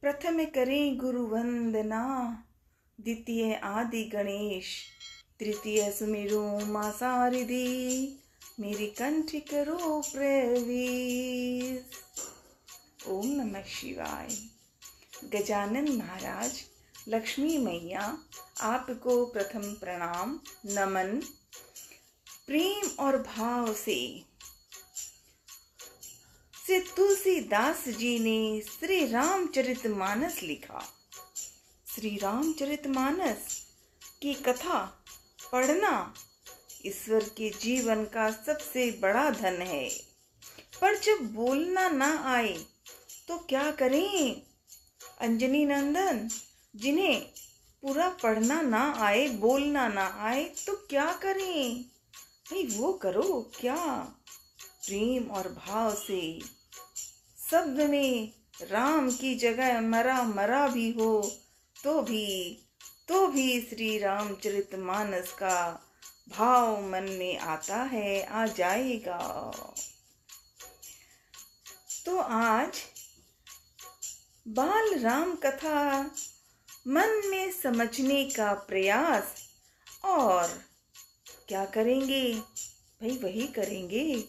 प्रथम करें गुरु वंदना, द्वितीय आदि गणेश, तृतीय सुमिरो मां शारदी, मेरी कंठ करो प्रवेश। ओम नमः शिवाय। गजानन महाराज, लक्ष्मी मैया, आपको प्रथम प्रणाम नमन। प्रेम और भाव से तुलसीदास जी ने श्री रामचरितमानस लिखा। श्री रामचरितमानस की कथा पढ़ना ईश्वर के जीवन का सबसे बड़ा धन है। पर जब बोलना ना आए तो क्या करें? अंजनी नंदन, जिन्हें पूरा पढ़ना ना आए, बोलना ना आए तो क्या करें? भाई वो करो क्या? प्रेम और भाव से शब्द में राम की जगह मरा मरा भी हो तो भी श्री रामचरितमानस का भाव मन में आता है, आ जाएगा। तो आज बाल राम कथा मन में समझने का प्रयास, और क्या करेंगे? भाई वही करेंगे।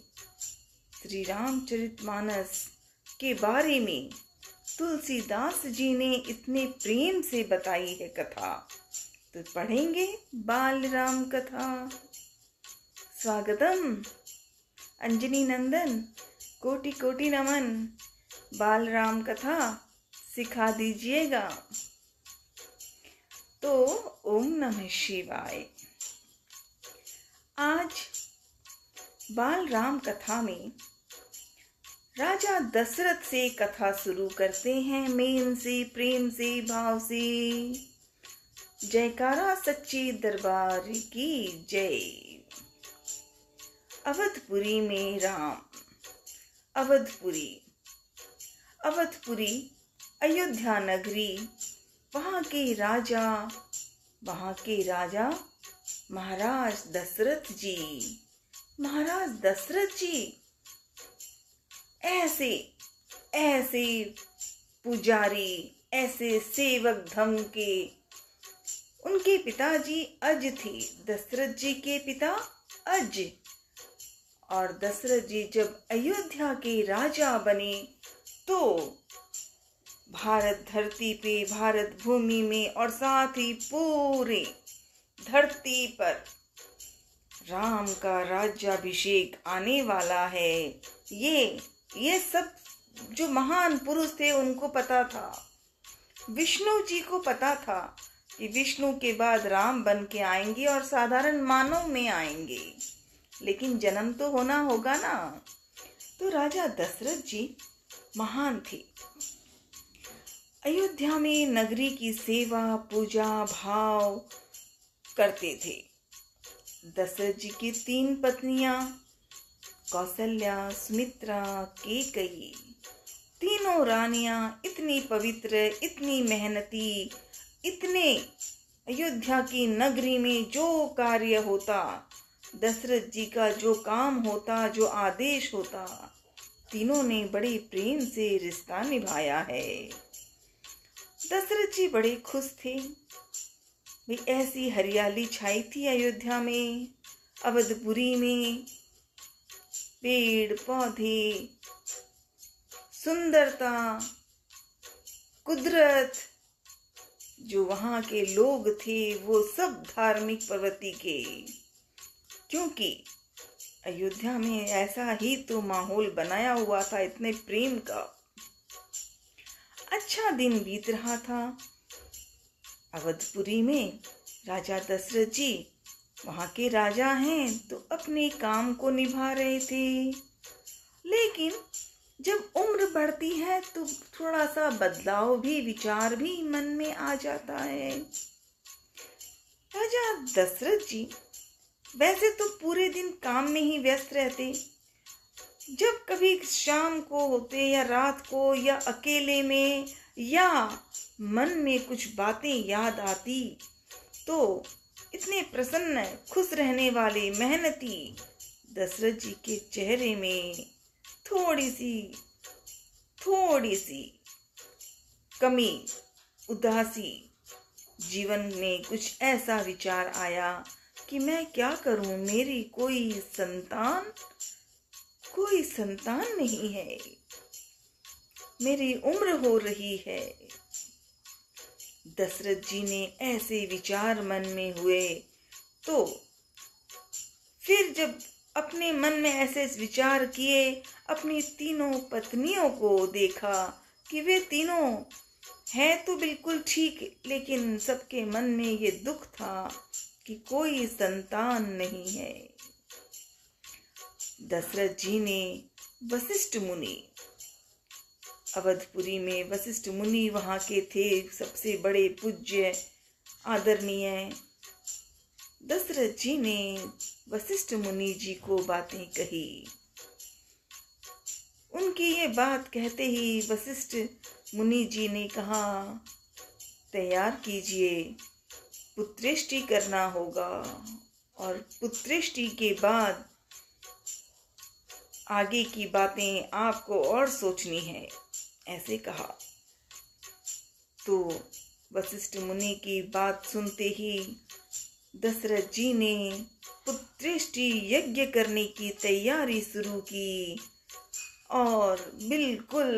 श्री रामचरितमानस के बारे में तुलसीदास जी ने इतने प्रेम से बताई है कथा, तो पढ़ेंगे बाल राम कथा। स्वागतम अंजनी नंदन, कोटि कोटि नमन। बाल राम कथा सिखा दीजिएगा। तो ओम नमः शिवाय। आज बाल राम कथा में राजा दशरथ से कथा शुरू करते हैं। मेन से, प्रेम से, भाव से। जयकारा सच्चे दरबार की जय। अवधपुरी में राम। अवधपुरी अयोध्या नगरी। वहां के राजा महाराज दशरथ जी ऐसे पुजारी, ऐसे सेवक धम के। उनके पिताजी अज थे, दशरथ जी के पिता अज। और दशरथ जी जब अयोध्या के राजा बने तो भारत धरती पे, भारत भूमि में और साथ ही पूरे धरती पर राम का राज्याभिषेक आने वाला है। ये सब जो महान पुरुष थे उनको पता था। विष्णु जी को पता था कि विष्णु के बाद राम बन के आएंगे और साधारण मानव में आएंगे, लेकिन जन्म तो होना होगा ना। तो राजा दशरथ जी महान थे। अयोध्या में नगरी की सेवा, पूजा, भाव करते थे। दशरथ जी की 3 पत्नियां, कौशल्या, सुमित्रा, कैकेयी, तीनों रानियां इतनी पवित्र, इतनी मेहनती, इतने अयोध्या की नगरी में जो कार्य होता, दशरथ जी का जो काम होता, जो आदेश होता, तीनों ने बड़े प्रेम से रिश्ता निभाया है। दशरथ जी बड़े खुश थे। भी ऐसी हरियाली छाई थी अयोध्या में, अवधपुरी में। पेड़ पौधे, सुंदरता, कुदरत। जो वहां के लोग थे वो सब धार्मिक प्रवृत्ति के, क्योंकि अयोध्या में ऐसा ही तो माहौल बनाया हुआ था, इतने प्रेम का। अच्छा दिन बीत रहा था अवधपुरी में। राजा दशरथ जी वहां के राजा हैं तो अपने काम को निभा रहे थे। लेकिन जब उम्र बढ़ती है तो थोड़ा सा बदलाव भी, विचार भी मन में आ जाता है। राजा दशरथ जी वैसे तो पूरे दिन काम में ही व्यस्त रहते। जब कभी शाम को होते या रात को या अकेले में या मन में कुछ बातें याद आती तो इतने प्रसन्न, खुश रहने वाले मेहनती दशरथ जी के चेहरे में थोड़ी सी कमी, उदासी, जीवन में कुछ ऐसा विचार आया कि मैं क्या करूं, मेरी कोई संतान नहीं है, मेरी उम्र हो रही है। दशरथ जी ने ऐसे विचार मन में हुए तो फिर जब अपने मन में ऐसे विचार किए, अपनी तीनों पत्नियों को देखा कि वे तीनों हैं तो बिल्कुल ठीक, लेकिन सबके मन में ये दुख था कि कोई संतान नहीं है। दशरथ जी ने वशिष्ठ मुनि, अवधपुरी में वशिष्ठ मुनि वहां के थे, सबसे बड़े पूज्य आदरणीय। दशरथ जी ने वशिष्ठ मुनि जी को बातें कही। उनकी ये बात कहते ही वशिष्ठ मुनि जी ने कहा, तैयार कीजिए, पुत्रेष्टि करना होगा और पुत्रेष्टि के बाद आगे की बातें आपको और सोचनी है, ऐसे कहा। तो वशिष्ठ मुनि की बात सुनते ही दशरथ जी ने पुत्रेष्टि यज्ञ करने की तैयारी शुरू की और बिल्कुल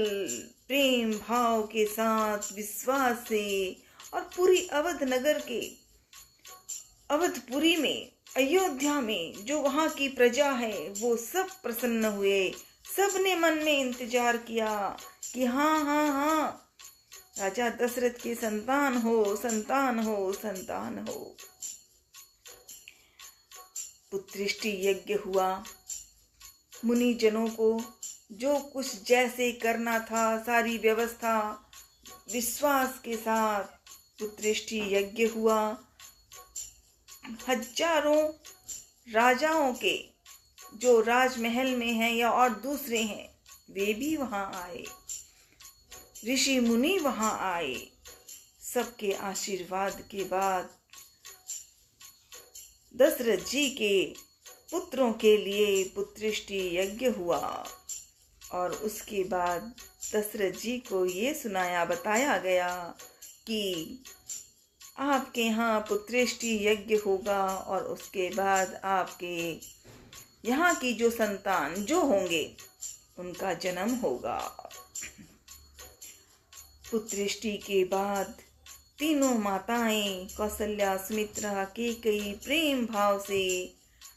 प्रेम भाव के साथ, विश्वास से, और पूरी अवध नगर के, अवधपुरी में, अयोध्या में जो वहां की प्रजा है वो सब प्रसन्न हुए। सब ने मन में इंतजार किया कि हाँ हाँ हाँ, राजा दशरथ के संतान हो, संतान हो, संतान हो। पुत्रेष्टि यज्ञ हुआ। मुनि जनों को जो कुछ जैसे करना था, सारी व्यवस्था विश्वास के साथ पुत्रेष्टि यज्ञ हुआ। हजारों राजाओं के जो राजमहल में हैं या और दूसरे हैं, वे भी वहां आए, ऋषि मुनि वहां आए। सबके आशीर्वाद के बाद दशरथ जी के पुत्रों के लिए पुत्रेष्टि यज्ञ हुआ और उसके बाद दशरथ जी को ये बताया गया कि आपके यहाँ पुत्रेष्टि यज्ञ होगा और उसके बाद आपके यहाँ की जो संतान जो होंगे उनका जन्म होगा। पुत्रेष्टि के बाद तीनों माताएं कौशल्या, सुमित्रा, कैकेयी प्रेम भाव से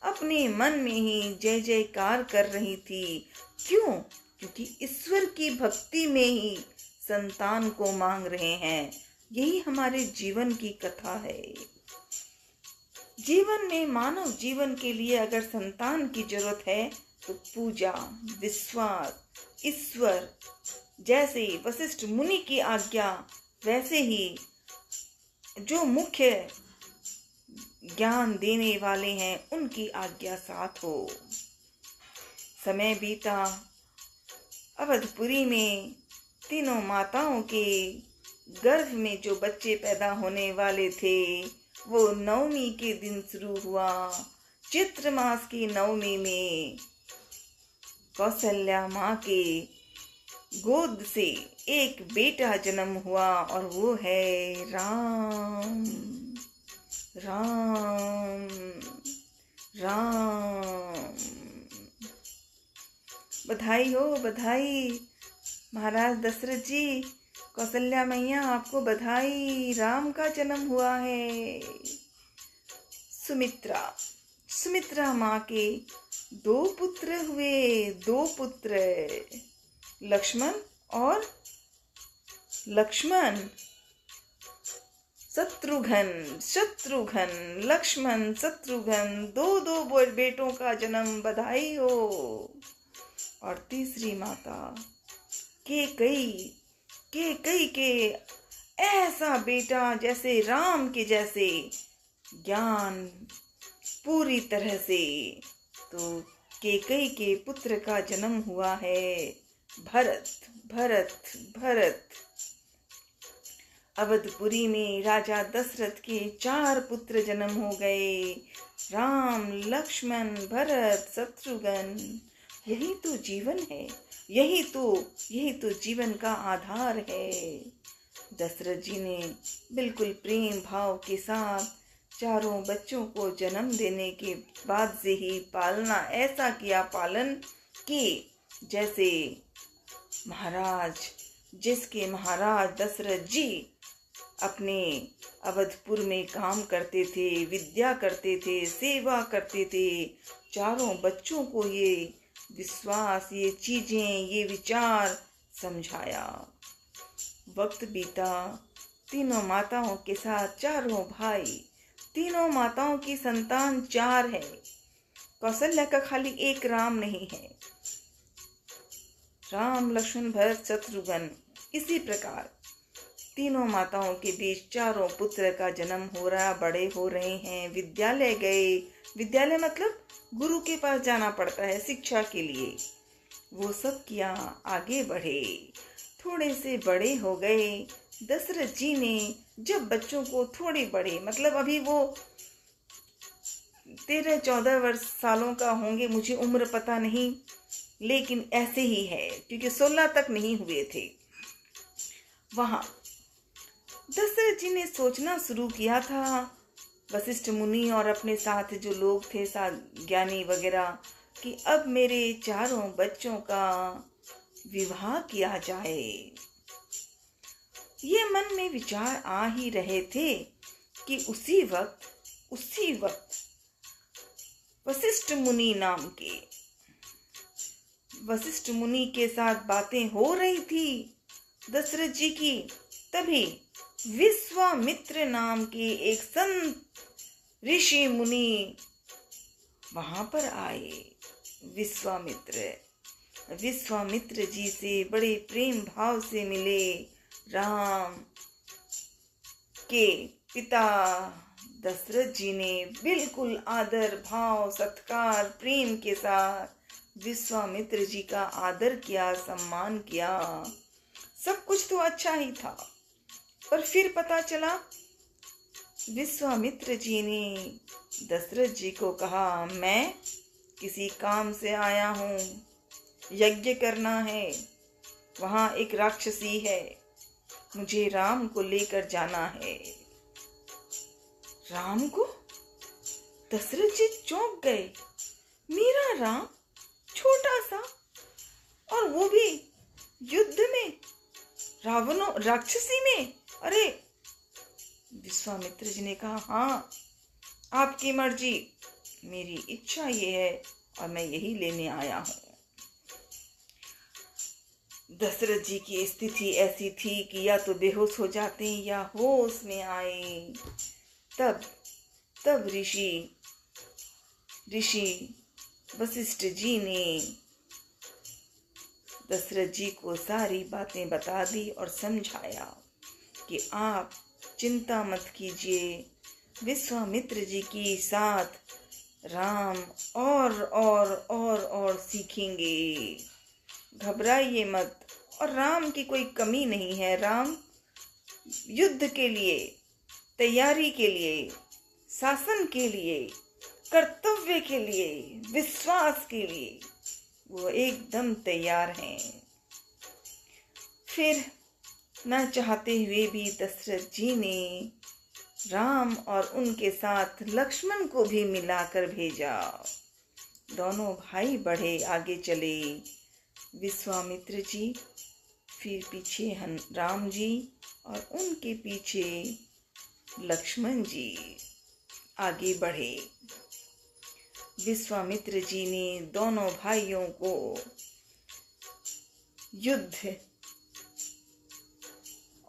अपने मन में ही जय जयकार कर रही थी। क्यों? क्योंकि ईश्वर की भक्ति में ही संतान को मांग रहे हैं। यही हमारे जीवन की कथा है। जीवन में, मानव जीवन के लिए अगर संतान की जरूरत है तो पूजा, विश्वास, ईश्वर, जैसे वशिष्ठ मुनि की आज्ञा, वैसे ही जो मुख्य ज्ञान देने वाले हैं उनकी आज्ञा साथ हो। समय बीता। अवधपुरी में तीनों माताओं के गर्भ में जो बच्चे पैदा होने वाले थे वो नवमी के दिन शुरू हुआ। चित्र मास की नवमी में कौशल्या माँ के गोद से एक बेटा जन्म हुआ और वो है राम। राम राम। बधाई हो, बधाई महाराज दशरथ जी, कौशल्या मैया आपको बधाई, राम का जन्म हुआ है। सुमित्रा माँ के 2 पुत्र हुए, 2 पुत्र, लक्ष्मण और शत्रुघ्न, लक्ष्मण, शत्रुघ्न, 2 बेटों का जन्म, बधाई हो। और तीसरी माता कैकेयी के ऐसा बेटा जैसे राम के जैसे ज्ञान पूरी तरह से, तो कैकेयी के पुत्र का जन्म हुआ है भरत। अवधपुरी में राजा दशरथ के 4 पुत्र जन्म हो गए, राम, लक्ष्मण, भरत, शत्रुघ्न। यही तो जीवन है, यही तो जीवन का आधार है। दशरथ जी ने बिल्कुल प्रेम भाव के साथ चारों बच्चों को जन्म देने के बाद से ही पालना ऐसा किया, पालन कि जैसे महाराज दशरथ जी अपने अवधपुर में काम करते थे, विद्या करते थे, सेवा करते थे। चारों बच्चों को ये विश्वास, ये चीजें, ये विचार समझाया। वक्त बीता, तीनों माताओं के साथ चारों भाई, तीनों माताओं की संतान 4 है। कौशल्या का खाली एक राम नहीं है, राम लक्ष्मण भरत शत्रुघ्न। इसी प्रकार तीनों माताओं के बीच चारों पुत्र का जन्म हो रहा, बड़े हो रहे हैं, विद्यालय गए। विद्यालय मतलब गुरु के पास जाना पड़ता है शिक्षा के लिए। वो सब किया, आगे बढ़े, थोड़े से बड़े हो गए। दशरथ जी ने जब बच्चों को थोड़े बड़े, मतलब अभी वो 13-14 सालों का होंगे, मुझे उम्र पता नहीं, लेकिन ऐसे ही है क्योंकि 16 तक नहीं हुए थे। वहां दशरथ जी ने सोचना शुरू किया था, वशिष्ठ मुनि और अपने साथ जो लोग थे, ज्ञानी वगैरह, कि अब मेरे चारों बच्चों का विवाह किया जाए। ये मन में विचार आ ही रहे थे कि उसी वक्त वशिष्ठ मुनि के साथ बातें हो रही थी दशरथ जी की। तभी विश्वामित्र नाम के एक संत ऋषि मुनि वहां पर आए। विश्वामित्र जी से बड़े प्रेम भाव से मिले। राम के पिता दशरथ जी ने बिल्कुल आदर भाव, सत्कार, प्रेम के साथ विश्वामित्र जी का आदर किया, सम्मान किया। सब कुछ तो अच्छा ही था, पर फिर पता चला विश्वामित्र जी ने दशरथ जी को कहा, मैं किसी काम से आया हूँ, यज्ञ करना है, वहां एक राक्षसी है, मुझे राम को लेकर जाना है। राम को? दशरथ जी चौंक गए। मेरा राम, छोटा सा, और वो भी युद्ध में, राक्षसी में? अरे! विश्वामित्र जी ने कहा, हाँ, आपकी मर्जी, मेरी इच्छा ये है और मैं यही लेने आया हूं। दशरथ जी की स्थिति ऐसी थी कि या तो बेहोश हो जाते या होश में आए। तब ऋषि वशिष्ठ जी ने दशरथ जी को सारी बातें बता दी और समझाया कि आप चिंता मत कीजिए, विश्वामित्र जी के साथ राम और सीखेंगे, घबराइए मत। और राम की कोई कमी नहीं है। राम युद्ध के लिए, तैयारी के लिए, शासन के लिए, कर्तव्य के लिए, विश्वास के लिए वो एकदम तैयार हैं। फिर न चाहते हुए भी दशरथ जी ने राम और उनके साथ लक्ष्मण को भी मिलाकर भेजा। दोनों भाई बढ़े, आगे चले। विश्वामित्र जी, फिर पीछे राम जी और उनके पीछे लक्ष्मण जी आगे बढ़े। विश्वामित्र जी ने दोनों भाइयों को युद्ध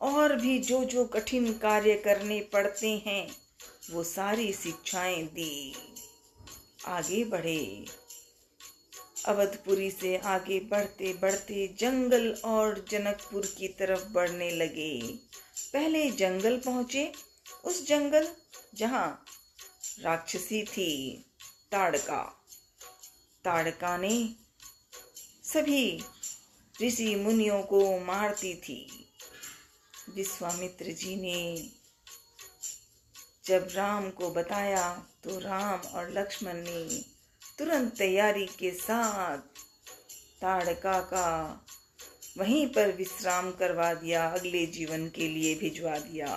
और भी जो कठिन कार्य करने पड़ते हैं वो सारी शिक्षाएं दी। आगे बढ़े। अवधपुरी से आगे बढ़ते बढ़ते जंगल और जनकपुर की तरफ बढ़ने लगे। पहले जंगल पहुंचे, उस जंगल जहां राक्षसी थी ताड़का ने सभी ऋषि मुनियों को मारती थी। विश्वामित्र जी ने जब राम को बताया तो राम और लक्ष्मण ने तुरंत तैयारी के साथ ताड़का का वहीं पर विश्राम करवा दिया, अगले जीवन के लिए भिजवा दिया।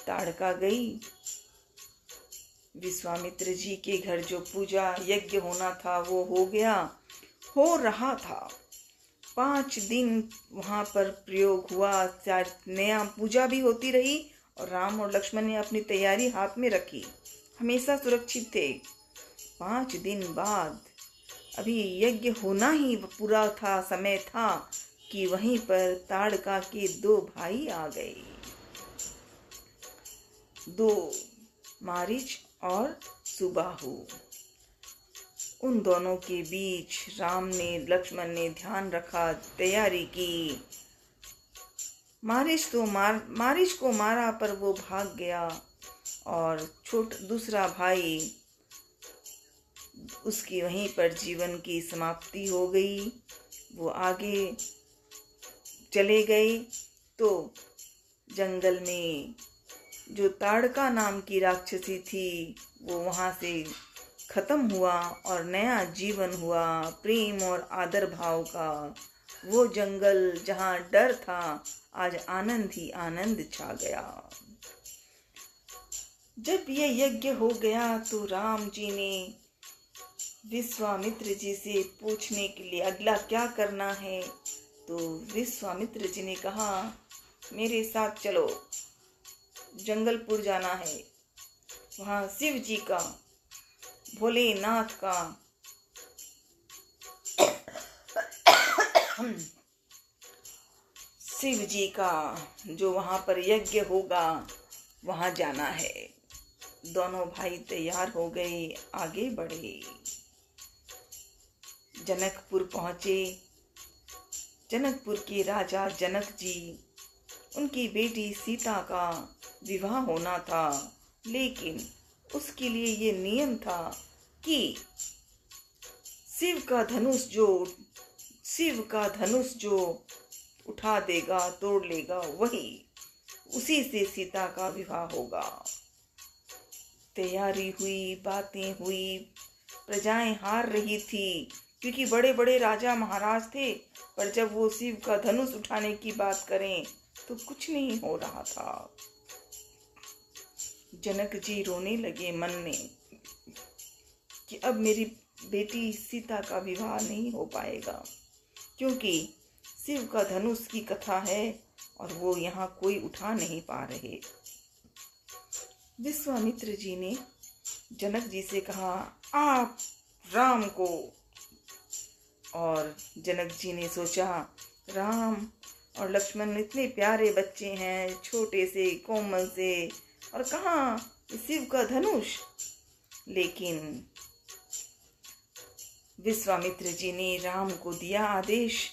ताड़का गई विश्वामित्र जी के घर। जो पूजा यज्ञ होना था वो हो रहा था। 5 दिन वहां पर प्रयोग हुआ, नया पूजा भी होती रही और राम और लक्ष्मण ने अपनी तैयारी हाथ में रखी, हमेशा सुरक्षित थे। 5 दिन बाद अभी यज्ञ होना ही पूरा था, समय था कि वहीं पर ताड़का के 2 भाई आ गए, 2 मारीच और सुबाहु। उन दोनों के बीच राम ने लक्ष्मण ने ध्यान रखा, तैयारी की। मारीच को मारा पर वो भाग गया और दूसरा भाई, उसकी वहीं पर जीवन की समाप्ति हो गई। वो आगे चले गए तो जंगल में जो ताड़का नाम की राक्षसी थी वो वहां से खत्म हुआ और नया जीवन हुआ, प्रेम और आदर भाव का। वो जंगल जहां डर था आज आनंद ही आनंद छा गया। जब ये यज्ञ हो गया तो राम जी ने विश्वामित्र जी से पूछने के लिए अगला क्या करना है, तो विश्वामित्र जी ने कहा मेरे साथ चलो, जंगलपुर जाना है। वहां शिव जी का, भोलेनाथ का शिव जी का जो वहां पर यज्ञ होगा वहां जाना है। दोनों भाई तैयार हो गए, आगे बढ़े, जनकपुर पहुंचे। जनकपुर के राजा जनक जी, उनकी बेटी सीता का विवाह होना था, लेकिन उसके लिए ये नियम था कि शिव का धनुष जो उठा देगा, तोड़ लेगा, उसी से सीता का विवाह होगा। तैयारी हुई, बातें हुई, प्रजाएं हार रही थी क्योंकि बड़े बड़े राजा महाराज थे, पर जब वो शिव का धनुष उठाने की बात करें तो कुछ नहीं हो रहा था। जनक जी रोने लगे मन में कि अब मेरी बेटी सीता का विवाह नहीं हो पाएगा, क्योंकि शिव का धनुष की कथा है और वो यहाँ कोई उठा नहीं पा रहे। विश्वामित्र जी ने जनक जी से कहा आप राम को, और जनक जी ने सोचा राम और लक्ष्मण इतने प्यारे बच्चे हैं, छोटे से कोमल से, और कहाँ शिव का धनुष। लेकिन विश्वामित्र जी ने राम को दिया आदेश।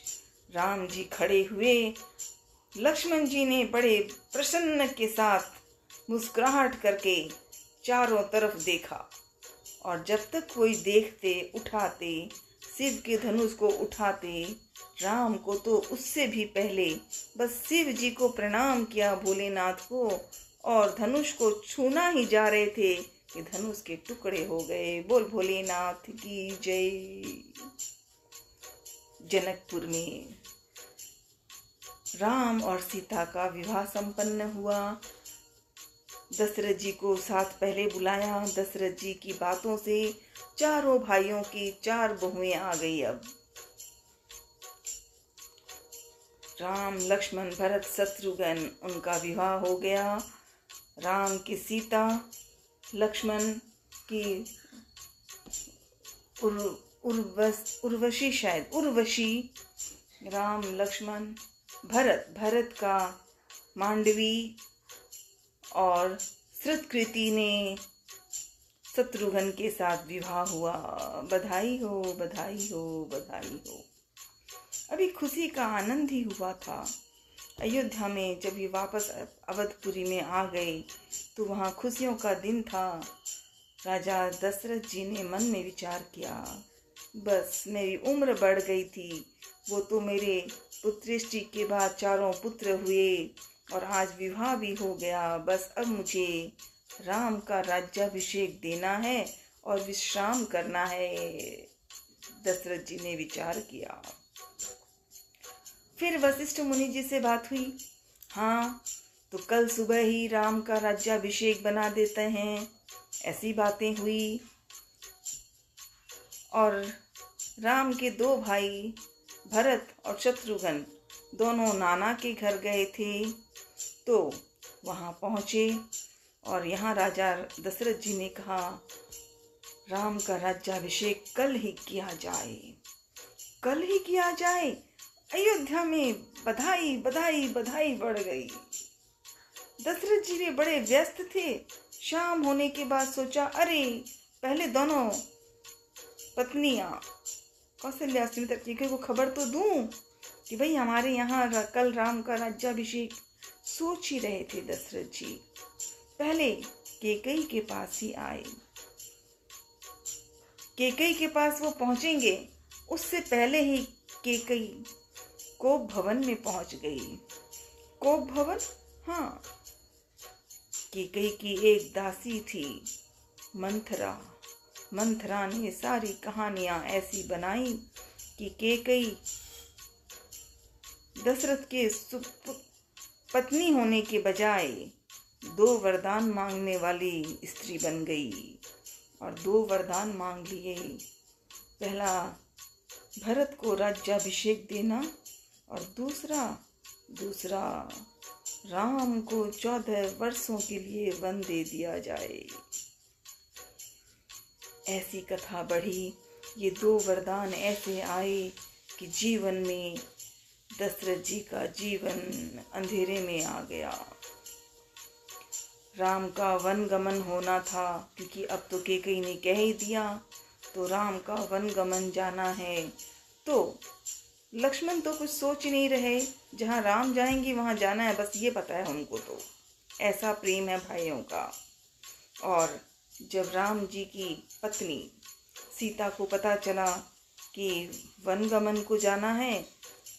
राम जी खड़े हुए, लक्ष्मण जी ने बड़े प्रसन्न के साथ मुस्कुराहट करके चारों तरफ देखा, और जब तक कोई देखते, उठाते, शिव के धनुष को उठाते, राम को तो उससे भी पहले बस शिव जी को प्रणाम किया, भोलेनाथ को, और धनुष को छूना ही जा रहे थे कि धनुष के टुकड़े हो गए। बोल भोलेनाथ की जय। जनकपुर में राम और सीता का विवाह संपन्न हुआ। दशरथ जी को साथ पहले बुलाया। दशरथ जी की बातों से चारों भाइयों की 4 बहुएं आ गई। अब राम, लक्ष्मण, भरत, शत्रुघ्न, उनका विवाह हो गया। राम की सीता, लक्ष्मण की उर्वशी, शायद उर्वशी, राम, लक्ष्मण, भरत का मांडवी, और श्रुतकृति ने शत्रुघ्न के साथ विवाह हुआ। बधाई हो, बधाई हो, बधाई हो। अभी खुशी का आनंद ही हुआ था। अयोध्या में जब ये वापस अवधपुरी में आ गए तो वहाँ खुशियों का दिन था। राजा दशरथ जी ने मन में विचार किया, बस मेरी उम्र बढ़ गई थी, वो तो मेरे पुत्रेष्टि के बाद 4 पुत्र हुए और आज विवाह भी हो गया। बस अब मुझे राम का राज्याभिषेक देना है और विश्राम करना है। दशरथ जी ने विचार किया। फिर वशिष्ठ मुनि जी से बात हुई। हाँ, तो कल सुबह ही राम का राज्याभिषेक बना देते हैं, ऐसी बातें हुई। और राम के दो भाई भरत और शत्रुघ्न दोनों नाना के घर गए थे, तो वहाँ पहुँचे और यहाँ राजा दशरथ जी ने कहा राम का राज्याभिषेक कल ही किया जाए, कल ही किया जाए। अयोध्या में बधाई बधाई बधाई बढ़ गई। दशरथ जी वे बड़े व्यस्त थे। शाम होने के बाद सोचा, अरे पहले दोनों पत्नियां कौशल्या सुमित्रा को खबर तो दूं कि भाई हमारे यहाँ कल राम का राज्याभिषेक। सोच ही रहे थे दशरथ जी। पहले कैकेयी के पास ही आए। कैकेयी के पास वो पहुंचेंगे उससे पहले ही कैकेयी कोप भवन में पहुंच गई। कोप भवन, हाँ, कैकेयी की एक दासी थी मंथरा। मंथरा ने सारी कहानियां ऐसी बनाई कि कैकेयी दशरथ के पत्नी होने के बजाय 2 वरदान मांगने वाली स्त्री बन गई और 2 वरदान मांग लिए। पहला भरत को राज्याभिषेक देना और दूसरा राम को 14 वर्षों के लिए वन दे दिया जाए। ऐसी कथा बढ़ी। ये 2 वरदान ऐसे आए कि जीवन में दशरथ जी का जीवन अंधेरे में आ गया। राम का वन गमन होना था, क्योंकि अब तो कैकेयी ने कह ही दिया, तो राम का वन गमन जाना है। तो लक्ष्मण तो कुछ सोच नहीं रहे, जहाँ राम जाएंगे वहाँ जाना है, बस ये पता है उनको। तो ऐसा प्रेम है भाइयों का। और जब राम जी की पत्नी सीता को पता चला कि वन गमन को जाना है,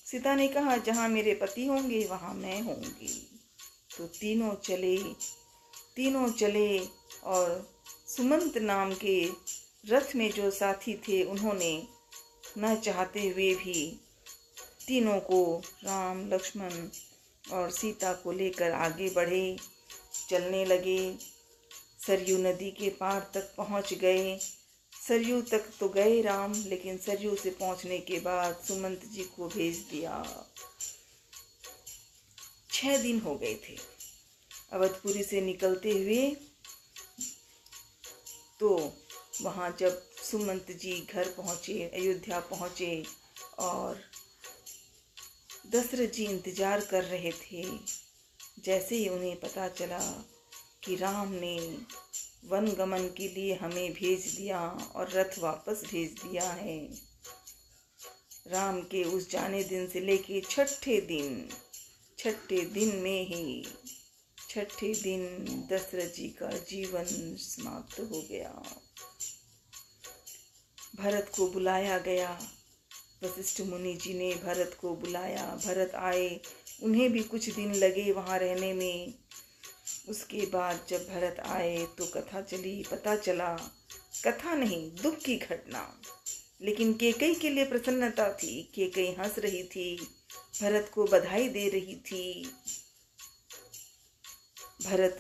सीता ने कहा जहाँ मेरे पति होंगे वहाँ मैं होंगी। तो तीनों चले और सुमंत नाम के रथ में जो साथी थे उन्होंने न चाहते हुए भी तीनों को, राम, लक्ष्मण और सीता को लेकर आगे बढ़े, चलने लगे। सरयू नदी के पार तक पहुंच गए। सरयू तक तो गए राम, लेकिन सरयू से पहुंचने के बाद सुमंत जी को भेज दिया। 6 दिन हो गए थे अवधपुरी से निकलते हुए। तो वहां जब सुमंत जी घर पहुंचे, अयोध्या पहुंचे, और दशरथ जी इंतजार कर रहे थे। जैसे ही उन्हें पता चला कि राम ने वन गमन के लिए हमें भेज दिया और रथ वापस भेज दिया है, राम के उस जाने दिन से लेके छठे दिन में ही दशरथ जी का जीवन समाप्त हो गया। भरत को बुलाया गया। वशिष्ठ मुनि जी ने भरत को बुलाया। भरत आए। उन्हें भी कुछ दिन लगे वहाँ रहने में। उसके बाद जब भरत आए तो कथा चली। पता चला, कथा नहीं, दुख की घटना। लेकिन कैकेयी के लिए प्रसन्नता थी। कैकेयी हंस रही थी, भरत को बधाई दे रही थी। भरत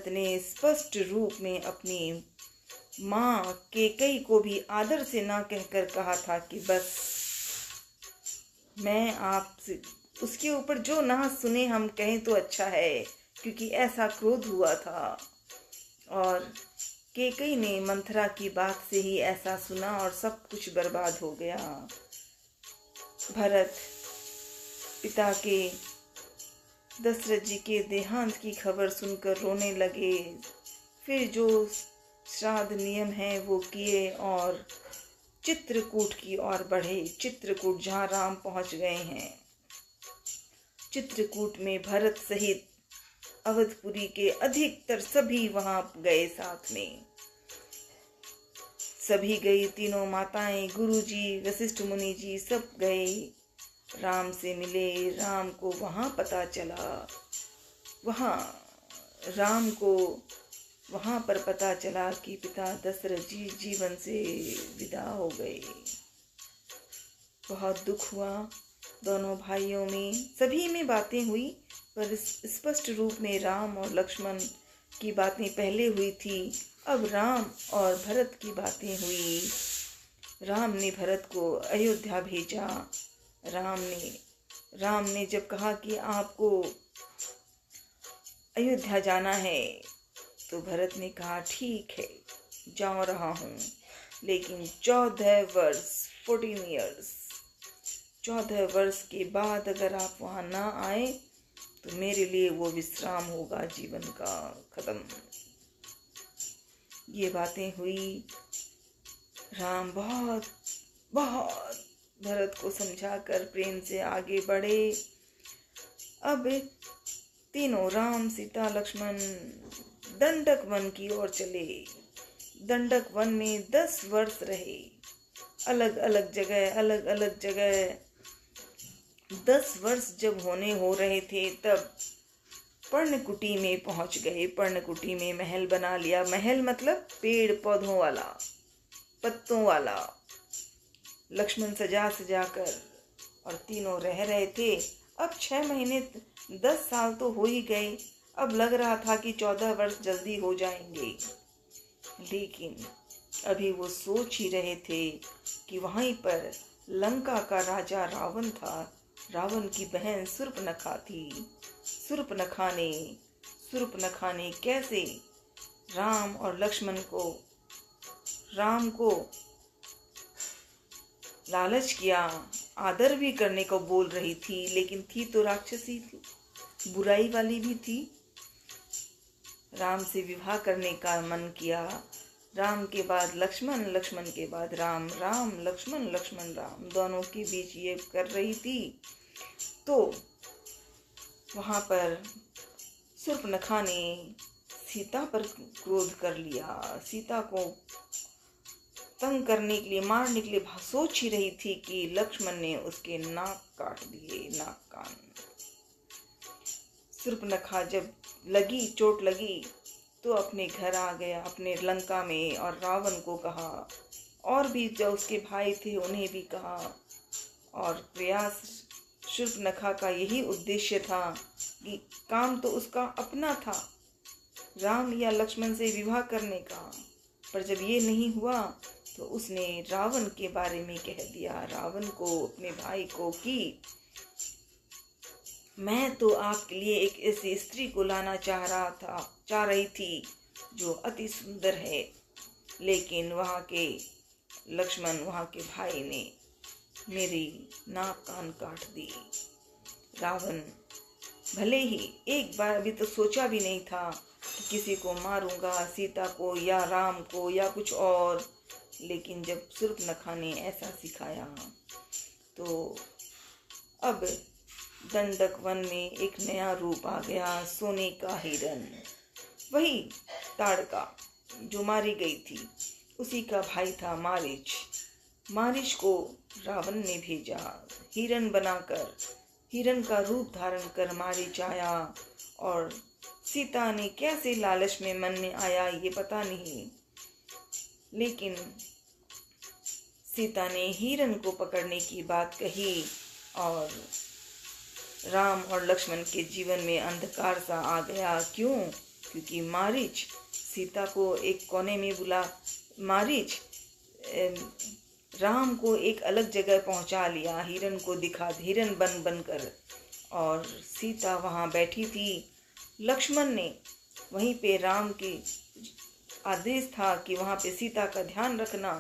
ने स्पष्ट रूप में अपनी माँ कैकेयी को भी आदर से ना कहकर कहा था कि बस मैं आपसे, उसके ऊपर जो ना सुने हम कहें तो अच्छा है, क्योंकि ऐसा क्रोध हुआ था। और कैकेयी ने मंथरा की बात से ही ऐसा सुना और सब कुछ बर्बाद हो गया। भरत पिता के, दशरथ जी के देहांत की खबर सुनकर रोने लगे। फिर जो श्राद्ध नियम है वो किए और चित्रकूट की ओर बढ़े। चित्रकूट जहाँ राम पहुँच गए हैं। चित्रकूट में भरत सहित अवधपुरी के अधिकतर सभी वहां गए। साथ में सभी गई, तीनों माताएं, गुरुजी, वशिष्ठ मुनि जी सब गए, राम से मिले। राम को वहां पता चला, वहां पर पता चला कि पिता दशरथ जी जीवन से विदा हो गए। बहुत दुख हुआ दोनों भाइयों में, सभी में बातें हुई, पर स्पष्ट रूप में राम और लक्ष्मण की बातें पहले हुई थी। अब राम और भरत की बातें हुई। राम ने भरत को अयोध्या भेजा। राम ने जब कहा कि आपको अयोध्या जाना है, तो भरत ने कहा ठीक है, जा रहा हूँ, लेकिन 14 वर्ष 14 ईयर्स 14 वर्ष के बाद अगर आप वहाँ ना आए तो मेरे लिए वो विश्राम होगा जीवन का खत्म। ये बातें हुई। राम बहुत बहुत भरत को समझाकर प्रेम से आगे बढ़े। अब तीनों राम सीता लक्ष्मण दंडक वन की ओर चले। दंडक वन में 10 वर्ष रहे, अलग अलग जगह। 10 वर्ष जब होने हो रहे थे तब पर्णकुटी में पहुंच गए। पर्णकुटी में महल बना लिया। महल मतलब पेड़ पौधों वाला, पत्तों वाला। लक्ष्मण सजा कर और तीनों रह रहे थे। अब 6 महीने 10 साल तो हो ही गए। अब लग रहा था कि 14 वर्ष जल्दी हो जाएंगे, लेकिन अभी वो सोच ही रहे थे कि वहीं पर लंका का राजा रावण था। रावण की बहन शूर्पणखा थी। शूर्पणखा ने कैसे राम और लक्ष्मण को, राम को लालच किया, आदर भी करने को बोल रही थी, लेकिन थी तो राक्षसी थी, बुराई वाली भी थी। राम से विवाह करने का मन किया। राम के बाद लक्ष्मण, लक्ष्मण के बाद राम, राम लक्ष्मण, लक्ष्मण राम, दोनों के बीच ये कर रही थी। तो वहां पर शूर्पणखा ने सीता पर क्रोध कर लिया। सीता को तंग करने के लिए, मारने के लिए सोच ही रही थी कि लक्ष्मण ने उसके नाक काट दिए, नाक कान। शूर्पणखा जब चोट लगी तो अपने घर आ गया, अपने लंका में, और रावण को कहा, और भी जो उसके भाई थे उन्हें भी कहा। और प्रयास शूर्पणखा का यही उद्देश्य था कि काम तो उसका अपना था, राम या लक्ष्मण से विवाह करने का, पर जब ये नहीं हुआ तो उसने रावण के बारे में कह दिया, रावण को, अपने भाई को, कि मैं तो आपके लिए एक ऐसी स्त्री को लाना चाह रही थी जो अति सुंदर है, लेकिन वहाँ के लक्ष्मण, वहाँ के भाई ने मेरी नाक कान काट दी। रावण भले ही एक बार अभी तो सोचा भी नहीं था कि किसी को मारूंगा, सीता को या राम को या कुछ और, लेकिन जब शूर्पणखा ने ऐसा सिखाया तो अब दंडक वन में एक नया रूप आ गया, सोने का हिरन। वही ताड़का जो मारी गई थी, उसी का भाई था मारीच। मारीच को रावण ने भेजा हिरन बनाकर, हिरन का रूप धारण कर मारीच आया। और सीता ने कैसे लालच में मन में आया ये पता नहीं, लेकिन सीता ने हिरन को पकड़ने की बात कही और राम और लक्ष्मण के जीवन में अंधकार सा आ गया। क्यों? क्योंकि मारीच सीता को एक कोने में मारीच राम को एक अलग जगह पहुंचा लिया, हिरन को दिखा, हिरन बन कर, और सीता वहां बैठी थी। लक्ष्मण ने वहीं पे, राम के आदेश था कि वहां पे सीता का ध्यान रखना,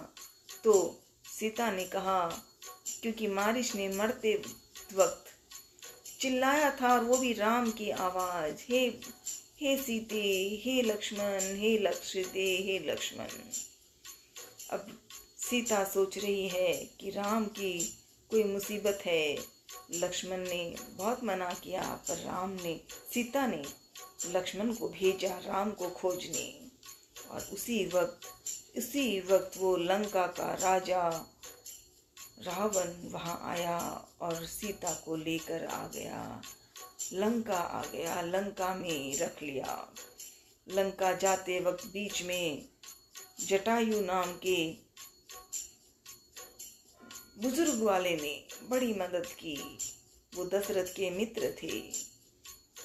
तो सीता ने कहा, क्योंकि मारीच ने मरते वक्त चिल्लाया था, और वो भी राम की आवाज, हे सीते, हे लक्ष्मण, हे लक्षिते, हे लक्ष्मण। अब सीता सोच रही है कि राम की कोई मुसीबत है। लक्ष्मण ने बहुत मना किया, पर सीता ने लक्ष्मण को भेजा राम को खोजने। और उसी वक्त वो लंका का राजा रावण वहां आया और सीता को लेकर आ गया, लंका आ गया, लंका में रख लिया। लंका जाते वक्त बीच में जटायु नाम के बुजुर्ग वाले ने बड़ी मदद की। वो दशरथ के मित्र थे।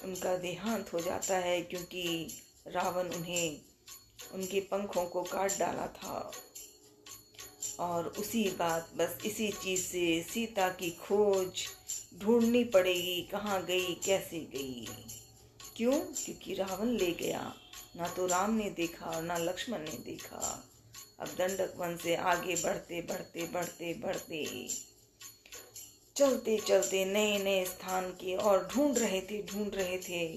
उनका देहांत हो जाता है क्योंकि रावण उन्हें उनके पंखों को काट डाला था। और उसी बात, बस इसी चीज से सीता की खोज ढूंढनी पड़ेगी, कहाँ गई, कैसे गई। क्यों? क्योंकि रावण ले गया। ना तो राम ने देखा और ना लक्ष्मण ने देखा। अब दंडक वन से आगे बढ़ते बढ़ते बढ़ते बढ़ते चलते चलते नए नए स्थान के और ढूंढ रहे थे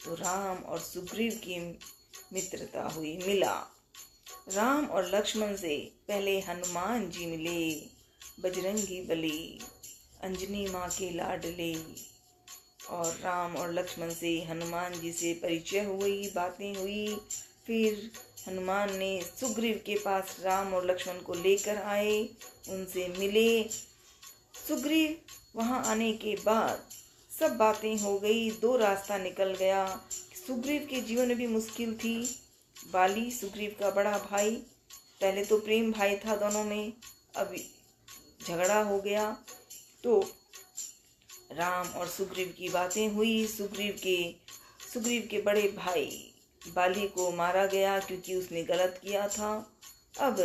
तो राम और सुग्रीव की मित्रता हुई, मिला। राम और लक्ष्मण से पहले हनुमान जी मिले, बजरंगी बली, अंजनी माँ के लाडले। और राम और लक्ष्मण से हनुमान जी से परिचय हुई, बातें हुई। फिर हनुमान ने सुग्रीव के पास राम और लक्ष्मण को लेकर आए, उनसे मिले। सुग्रीव वहां आने के बाद सब बातें हो गई, दो रास्ता निकल गया। सुग्रीव के जीवन में भी मुश्किल थी। बाली सुग्रीव का बड़ा भाई, पहले तो प्रेम भाई था दोनों में, अब झगड़ा हो गया। तो राम और सुग्रीव की बातें हुई। सुग्रीव के बड़े भाई बाली को मारा गया क्योंकि उसने गलत किया था। अब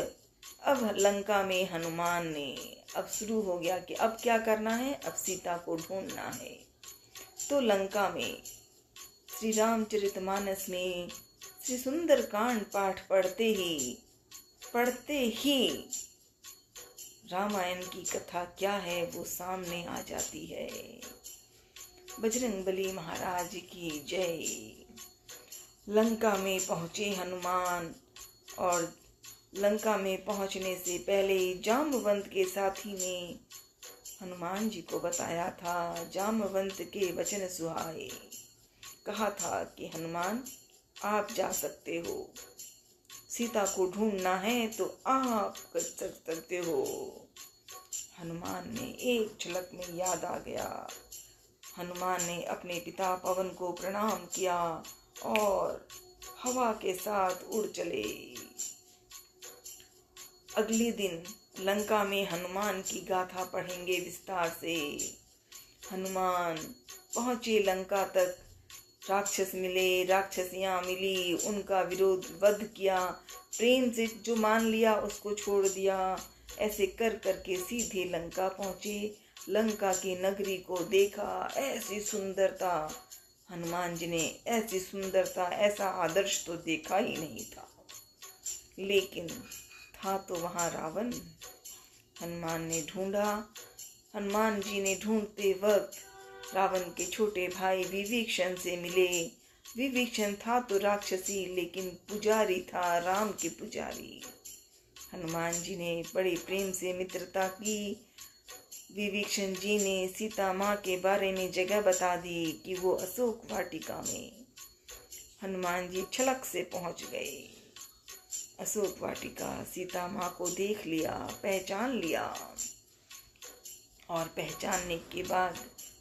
लंका में हनुमान ने, अब शुरू हो गया कि अब क्या करना है, अब सीता को ढूंढना है। तो लंका में श्री रामचरितमानस में श्री सुंदर कांड पाठ पढ़ते ही रामायण की कथा क्या है वो सामने आ जाती है। बजरंगबली महाराज की जय। लंका में पहुंचे हनुमान, और लंका में पहुंचने से पहले जाम्बवंत के साथी ने हनुमान जी को बताया था। जाम्बवंत के वचन सुहाए, कहा था कि हनुमान आप जा सकते हो, सीता को ढूंढना है तो आप कर सकते हो। हनुमान ने एक झलक में याद आ गया। हनुमान ने अपने पिता पवन को प्रणाम किया और हवा के साथ उड़ चले। अगले दिन लंका में हनुमान की गाथा पढ़ेंगे विस्तार से। हनुमान पहुंचे लंका तक, राक्षस मिले, राक्षसियां मिली, उनका विरोध वध किया, प्रेम से जो मान लिया उसको छोड़ दिया। ऐसे कर करके सीधे लंका पहुंचे। लंका की नगरी को देखा, ऐसी सुंदरता, हनुमान जी ने ऐसी सुंदरता, ऐसा आदर्श तो देखा ही नहीं था। लेकिन था तो वहां रावण। हनुमान ने ढूंढा। हनुमान जी ने ढूंढते वक्त रावण के छोटे भाई विभीषण से मिले। विभीषण था तो राक्षसी, लेकिन पुजारी था, राम के पुजारी। हनुमान जी ने बड़े प्रेम से मित्रता की। विभीषण जी ने सीता माँ के बारे में जगह बता दी कि वो अशोक वाटिका में। हनुमान जी छलक से पहुंच गए अशोक वाटिका। सीता माँ को देख लिया, पहचान लिया, और पहचानने के बाद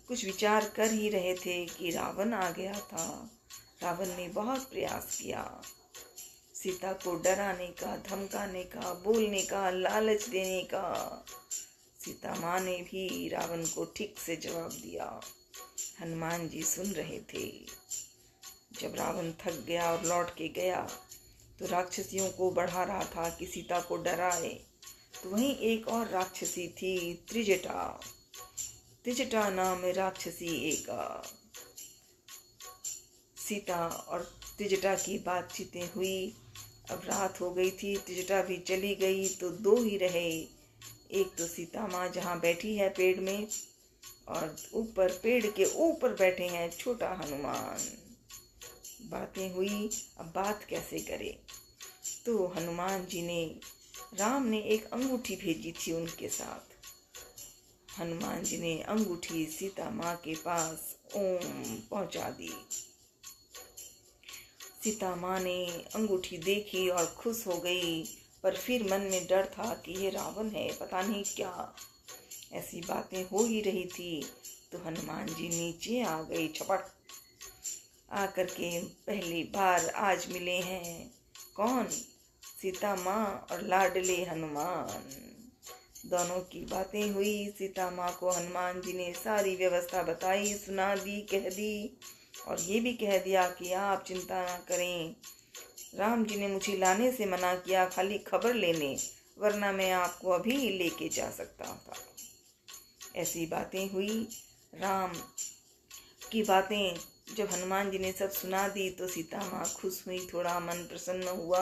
कुछ विचार कर ही रहे थे कि रावण आ गया था। रावण ने बहुत प्रयास किया सीता को डराने का, धमकाने का, बोलने का, लालच देने का। सीता माँ ने भी रावण को ठीक से जवाब दिया। हनुमान जी सुन रहे थे। जब रावण थक गया और लौट के गया तो राक्षसियों को बढ़ा रहा था कि सीता को डराए। तो वहीं एक और राक्षसी थी, त्रिजटा नाम राक्षसी एक। सीता और त्रिजटा की बातचीतें हुई। अब रात हो गई थी, त्रिजटा भी चली गई, तो दो ही रहे। एक तो सीता माँ जहाँ बैठी है पेड़ में, और ऊपर पेड़ के ऊपर बैठे हैं छोटा हनुमान। बातें हुई, अब बात कैसे करे। तो हनुमान जी ने, राम ने एक अंगूठी भेजी थी उनके साथ। हनुमान जी ने अंगूठी सीता माँ के पास पहुंचा दी। सीता माँ ने अंगूठी देखी और खुश हो गई, पर फिर मन में डर था कि ये रावण है, पता नहीं क्या। ऐसी बातें हो ही रही थी तो हनुमान जी नीचे आ गए छपट। आकर के पहली बार आज मिले हैं। कौन? सीता माँ और लाडले हनुमान। दोनों की बातें हुई। सीता माँ को हनुमान जी ने सारी व्यवस्था बताई, सुना दी, कह दी, और ये भी कह दिया कि आप चिंता ना करें, राम जी ने मुझे लाने से मना किया, खाली खबर लेने, वरना मैं आपको अभी लेके जा सकता था। ऐसी बातें हुई। राम की बातें जब हनुमान जी ने सब सुना दी तो सीता माँ खुश हुई, थोड़ा मन प्रसन्न हुआ।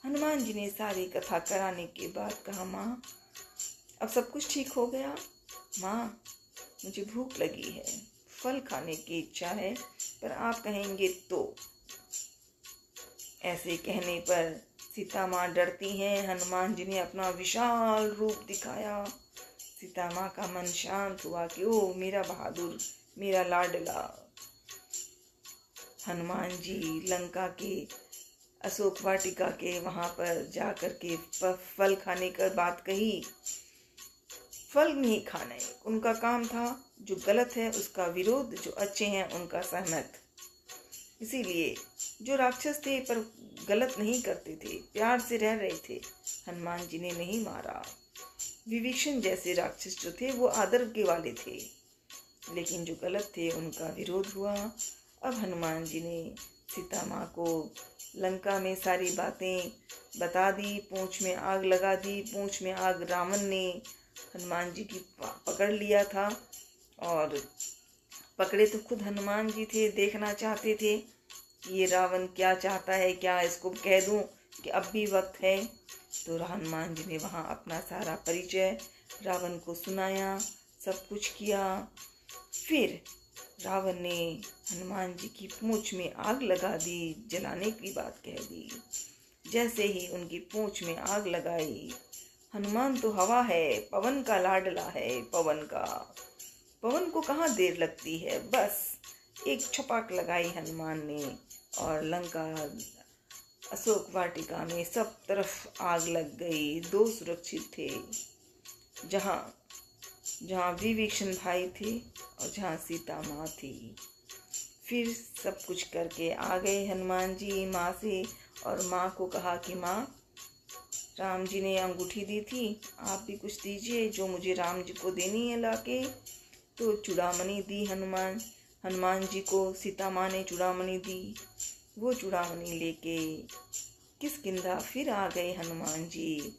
हनुमान जी ने सारी कथा कराने के बाद कहा, माँ अब सब कुछ ठीक हो गया। माँ मुझे भूख लगी है, फल खाने की इच्छा है, पर आप कहेंगे तो। ऐसे कहने पर सीता माँ डरती हैं। हनुमान जी ने अपना विशाल रूप दिखाया। सीता माँ का मन शांत हुआ कि ओ मेरा बहादुर, मेरा लाडला। हनुमान जी लंका के अशोक वाटिका के वहां पर जाकर के फल खाने की बात कही। फल नहीं खाने उनका काम था, जो गलत है उसका विरोध, जो अच्छे हैं उनका सहमत। इसीलिए जो राक्षस थे पर गलत नहीं करते थे, प्यार से रह रहे थे, हनुमान जी ने नहीं मारा। विभीषण जैसे राक्षस जो थे वो आदर के वाले थे, लेकिन जो गलत थे उनका विरोध हुआ। अब हनुमान जी ने सीता माँ को लंका में सारी बातें बता दी, पूंछ में आग लगा दी। पूंछ में आग रावण ने हनुमान जी की पकड़ लिया था, और पकड़े तो खुद हनुमान जी थे, देखना चाहते थे कि ये रावण क्या चाहता है, क्या इसको कह दूं कि अब भी वक्त है। तो हनुमान जी ने वहाँ अपना सारा परिचय रावण को सुनाया, सब कुछ किया। फिर रावण ने हनुमान जी की पूंछ में आग लगा दी, जलाने की बात कह दी। जैसे ही उनकी पूंछ में आग लगाई, हनुमान तो हवा है, पवन का लाडला है, पवन को कहाँ देर लगती है, बस एक छपाक लगाई हनुमान ने, और लंका अशोक वाटिका में सब तरफ आग लग गई। दो सुरक्षित थे, जहाँ विभीषण भाई थे और जहाँ सीता माँ थी। फिर सब कुछ करके आ गए हनुमान जी माँ से, और माँ को कहा कि माँ राम जी ने अंगूठी दी थी, आप भी कुछ दीजिए जो मुझे राम जी को देनी है लाके। तो चूड़ामणि दी हनुमान जी को। सीता माँ ने चूड़ामणि दी। वो चूड़ामणि लेके किष्किंधा फिर आ गए हनुमान जी,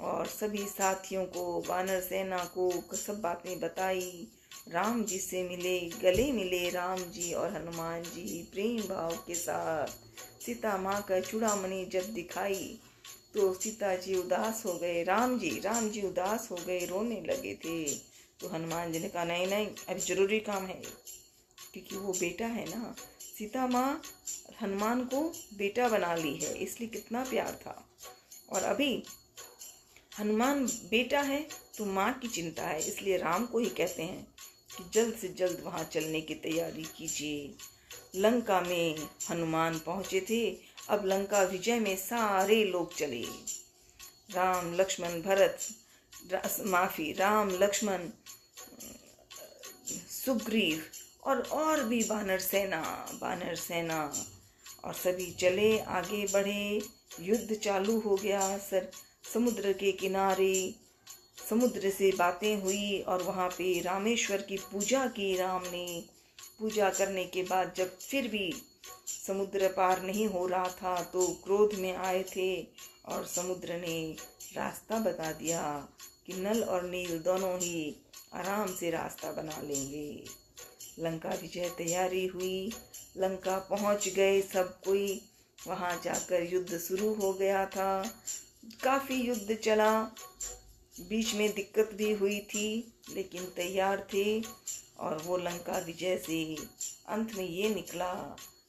और सभी साथियों को, वानर सेना को सब बातें बताई। राम जी से मिले, गले मिले राम जी और हनुमान जी प्रेम भाव के साथ। सीता माँ का चूड़ामणि जब दिखाई तो सीता जी उदास हो गए, राम जी उदास हो गए, रोने लगे थे। तो हनुमान जी ने कहा, नहीं नहीं अभी जरूरी काम है, क्योंकि वो बेटा है ना। सीता माँ हनुमान को बेटा बना ली है, इसलिए कितना प्यार था। और अभी हनुमान बेटा है तो माँ की चिंता है, इसलिए राम को ही कहते हैं कि जल्द से जल्द वहाँ चलने की तैयारी कीजिए। लंका में हनुमान पहुँचे थे। अब लंका विजय में सारे लोग चले। राम लक्ष्मण, सुग्रीव और भी वानर सेना और सभी चले, आगे बढ़े। युद्ध चालू हो गया। समुद्र के किनारे समुद्र से बातें हुई, और वहाँ पे रामेश्वर की पूजा की राम ने। पूजा करने के बाद जब फिर भी समुद्र पार नहीं हो रहा था तो क्रोध में आए थे, और समुद्र ने रास्ता बता दिया कि नल और नील दोनों ही आराम से रास्ता बना लेंगे। लंका विजय तैयारी हुई, लंका पहुंच गए सब कोई। वहां जाकर युद्ध शुरू हो गया था। काफी युद्ध चला, बीच में दिक्कत भी हुई थी, लेकिन तैयार थे। और वो लंका विजय से अंत में ये निकला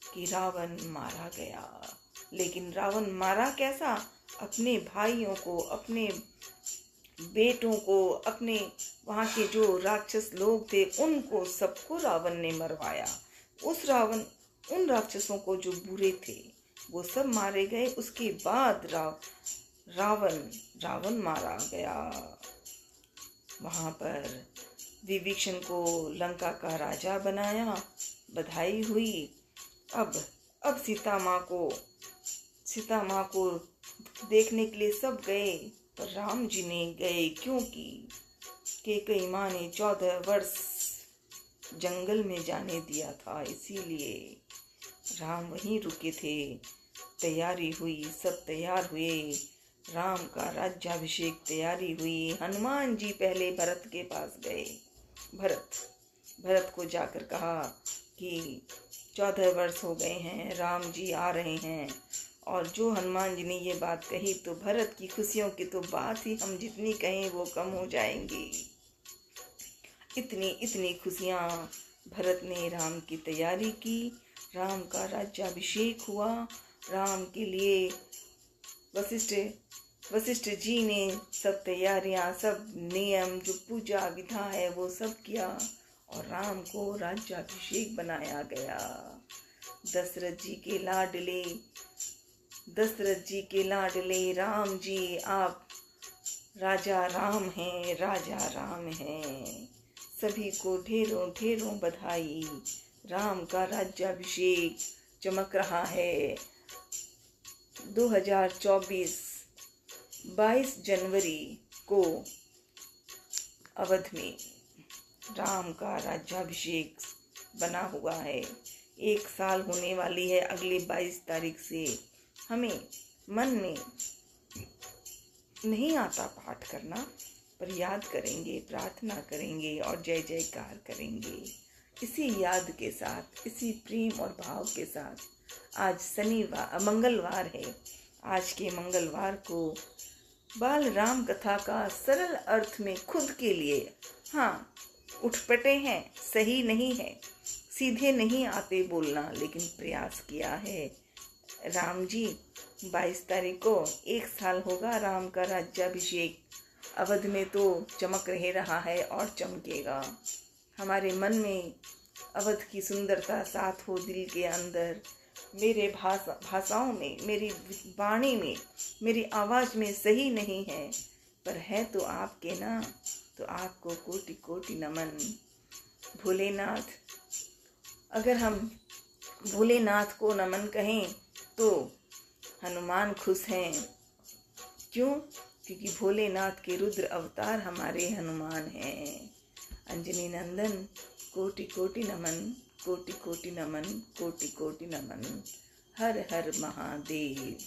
कि रावण मारा गया। लेकिन रावण मारा कैसा? अपने भाइयों को, अपने बेटों को, अपने वहाँ के जो राक्षस लोग थे उनको सबको रावण ने मरवाया। उन राक्षसों को जो बुरे थे वो सब मारे गए। उसके बाद रावण मारा गया। वहाँ पर विभीषण को लंका का राजा बनाया, बधाई हुई। अब सीता माँ को देखने के लिए सब गए। पर राम जी ने गए क्योंकि कैकेयी माँ ने 14 वर्ष जंगल में जाने दिया था, इसीलिए राम वहीं रुके थे। तैयारी हुई, सब तैयार हुए, राम का राज्याभिषेक तैयारी हुई। हनुमान जी पहले भरत के पास गए। भरत को जाकर कहा कि 14 वर्ष हो गए हैं, राम जी आ रहे हैं। और जो हनुमान जी ने ये बात कही तो भरत की खुशियों की तो बात ही हम जितनी कहें वो कम हो जाएंगी। इतनी खुशियाँ। भरत ने राम की तैयारी की, राम का राज्याभिषेक हुआ। राम के लिए वशिष्ठ जी ने सब तैयारियां, सब नियम, जो पूजा विधा है वो सब किया और राम को राज्याभिषेक बनाया गया। दशरथ जी के लाडले राम जी, आप राजा राम हैं, राजा राम हैं। सभी को ढेरों ढेरों बधाई। राम का राज्याभिषेक चमक रहा है। 2024 22 जनवरी को अवध में राम का राज्याभिषेक बना हुआ है। 1 साल होने वाली है अगले 22 तारीख से। हमें मन में नहीं आता पाठ करना, पर याद करेंगे, प्रार्थना करेंगे और जय जयकार करेंगे। इसी याद के साथ, इसी प्रेम और भाव के साथ आज मंगलवार है। आज के मंगलवार को बाल राम कथा का सरल अर्थ में खुद के लिए, हाँ, उठपटे हैं, सही नहीं है, सीधे नहीं आते बोलना, लेकिन प्रयास किया है। राम जी 22 तारीख को 1 साल होगा राम का राज्याभिषेक। अवध में तो चमक रहा है और चमकेगा। हमारे मन में अवध की सुंदरता साथ हो, दिल के अंदर। मेरे भाषाओं में, मेरी वाणी में, मेरी आवाज़ में सही नहीं है, पर है तो आपके ना, तो आपको कोटि कोटि नमन। भोलेनाथ, अगर हम भोलेनाथ को नमन कहें तो हनुमान खुश हैं। क्यों? क्योंकि भोलेनाथ के रुद्र अवतार हमारे हनुमान हैं। अंजनी नंदन, कोटि कोटि नमन, कोटि कोटि नमन, कोटि कोटि नमन। हर हर महादेव।